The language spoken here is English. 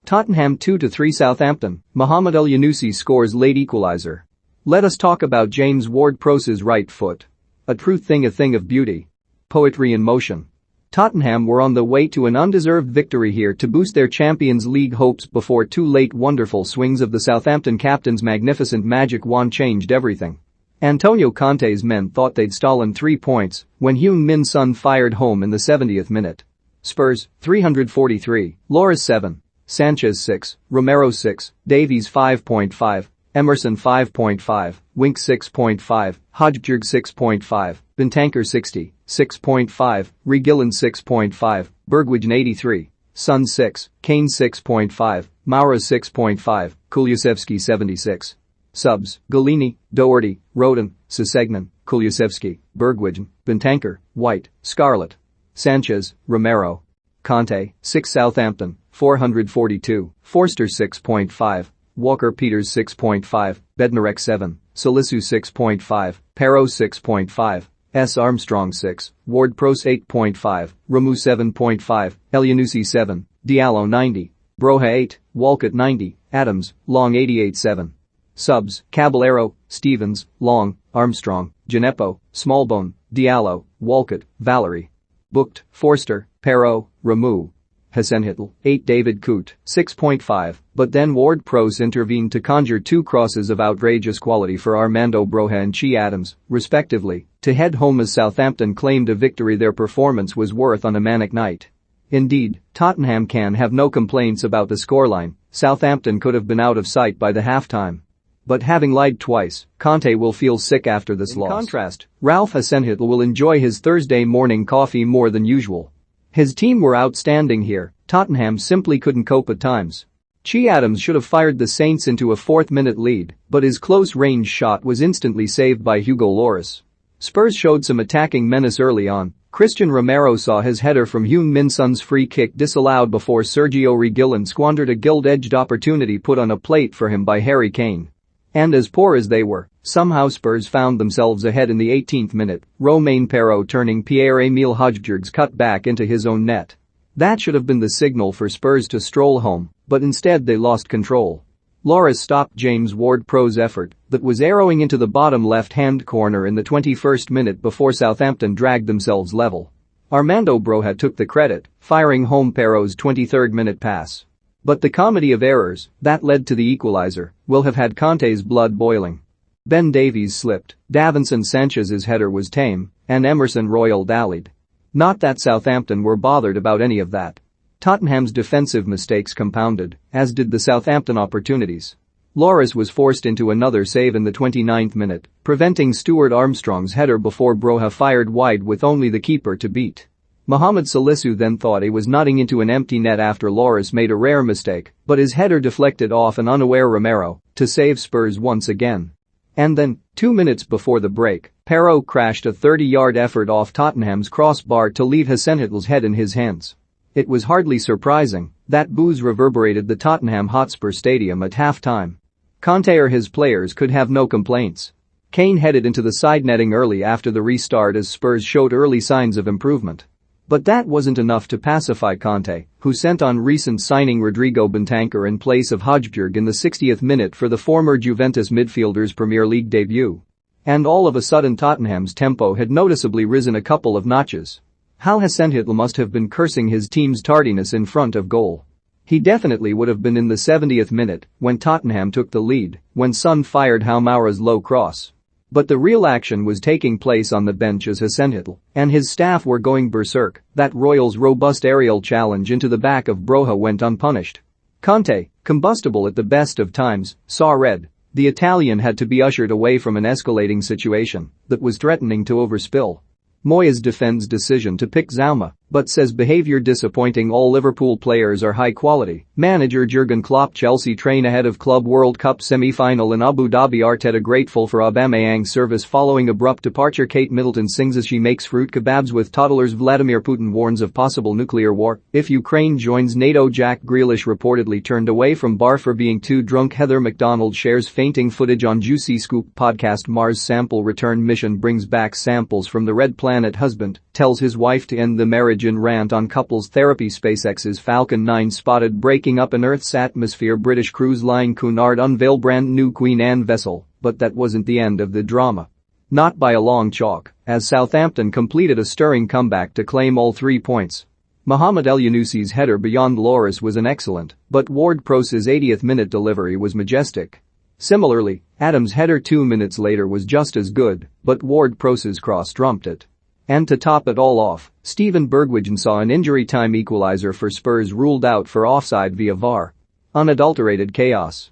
Tottenham 2-3 Southampton, Mohamed Elyounoussi scores late equaliser. Let us talk about James Ward-Prowse's right foot. A true thing, a thing of beauty. Poetry in motion. Tottenham were on the way to an undeserved victory here to boost their Champions League hopes before two late wonderful swings of the Southampton captain's magnificent magic wand changed everything. Antonio Conte's men thought they'd stolen 3 points when Heung-min Son fired home in the 70th minute. Spurs, 343, Lloris 7, Sanchez 6, Romero 6, Davies 5.5, Emerson 5.5, Wink 6.5, Højbjerg 6.5, Bentancur 60, 6.5, Reguilón 6.5, Bergwijn 83, Son 6, Kane 6.5, Maura 6.5, Kulusevski 76. Subs: Galini, Doherty, Rodon, Sessegnon, Kulusevski, Bergwijn, Bentancur, White, Scarlett. Sanchez, Romero. Conte, 6 Southampton, 442, Forster 6.5, Walker-Peters 6.5, Bednarek 7, Salisu 6.5, Perraud 6.5, S. Armstrong 6, Ward-Prowse 8.5, Ramu 7.5, Elyounoussi 7, Diallo 90, Broja 8, Walcott 90, Adams, Long 88-7. Subs: Caballero, Stevens, Long, Armstrong, Gineppo, Smallbone, Diallo, Walcott, Valerie. Booked: Forster, Perraud, Ramu. Hasenhüttl, 8 David Coote, 6.5, but then Ward-Prowse intervened to conjure 2 crosses of outrageous quality for Armando Broja and Che Adams, respectively, to head home as Southampton claimed a victory their performance was worth on a manic night. Indeed, Tottenham can have no complaints about the scoreline. Southampton could have been out of sight by the halftime. But having lied twice, Conte will feel sick after this loss. In contrast, Ralph Hasenhüttl will enjoy his Thursday morning coffee more than usual. His team were outstanding here, Tottenham simply couldn't cope at times. Che Adams should have fired the Saints into a 4th-minute lead, but his close-range shot was instantly saved by Hugo Lloris. Spurs showed some attacking menace early on. Christian Romero saw his header from Heung-min Son's free kick disallowed before Sergio Reguilón squandered a gilt-edged opportunity put on a plate for him by Harry Kane. And as poor as they were, somehow Spurs found themselves ahead in the 18th minute, Romain Perraud turning Pierre-Emile Højbjerg's cut back into his own net. That should have been the signal for Spurs to stroll home, but instead they lost control. Lloris stopped James Ward-Prowse's effort that was arrowing into the bottom left-hand corner in the 21st minute before Southampton dragged themselves level. Armando Broja took the credit, firing home Perraud's 23rd minute pass. But the comedy of errors that led to the equaliser will have had Conte's blood boiling. Ben Davies slipped, Davinson Sanchez's header was tame, and Emerson Royal dallied. Not that Southampton were bothered about any of that. Tottenham's defensive mistakes compounded, as did the Southampton opportunities. Lloris was forced into another save in the 29th minute, preventing Stuart Armstrong's header before Broja fired wide with only the keeper to beat. Mohamed Salisu then thought he was nutting into an empty net after Lloris made a rare mistake, but his header deflected off an unaware Romero to save Spurs once again. And then, 2 minutes before the break, Perraud crashed a 30-yard effort off Tottenham's crossbar to leave Hasenhüttl's head in his hands. It was hardly surprising that boos reverberated the Tottenham Hotspur Stadium at halftime. Conte or his players could have no complaints. Kane headed into the side netting early after the restart as Spurs showed early signs of improvement. But that wasn't enough to pacify Conte, who sent on recent signing Rodrigo Bentancur in place of Højbjerg in the 60th minute for the former Juventus midfielder's Premier League debut. And all of a sudden Tottenham's tempo had noticeably risen a couple of notches. Hal Hasenhüttl must have been cursing his team's tardiness in front of goal. He definitely would have been in the 70th minute when Tottenham took the lead, when Son fired Maura's low cross. But the real action was taking place on the bench as Hasenhüttl and his staff were going berserk. That Royals' robust aerial challenge into the back of Broja went unpunished. Conte, combustible at the best of times, saw red. The Italian had to be ushered away from an escalating situation that was threatening to overspill. Moyes defends decision to pick Zouma, but says behavior disappointing. All Liverpool players are high quality. Manager Jurgen Klopp. Chelsea train ahead of Club World Cup semi-final in Abu Dhabi. Arteta grateful for Aubameyang's service following abrupt departure. Kate Middleton sings as she makes fruit kebabs with toddlers. Vladimir Putin warns of possible nuclear war if Ukraine joins NATO. Jack Grealish reportedly turned away from bar for being too drunk. Heather McDonald shares fainting footage on Juicy Scoop podcast. Mars sample return mission brings back samples from the Red Planet. Husband tells his wife to end the marriage. Imogen rant on couples therapy. SpaceX's Falcon 9 spotted breaking up in Earth's atmosphere. British cruise line Cunard unveiled brand new Queen Anne vessel, but that wasn't the end of the drama. Not by a long chalk, as Southampton completed a stirring comeback to claim all 3 points. Mohamed Elyounoussi header beyond Loris was an excellent, but Ward-Prowse's 80th-minute delivery was majestic. Similarly, Adams' header 2 minutes later was just as good, but Ward-Prowse's cross trumped it. And to top it all off, Steven Bergwijn saw an injury-time equaliser for Spurs ruled out for offside via VAR. Unadulterated chaos.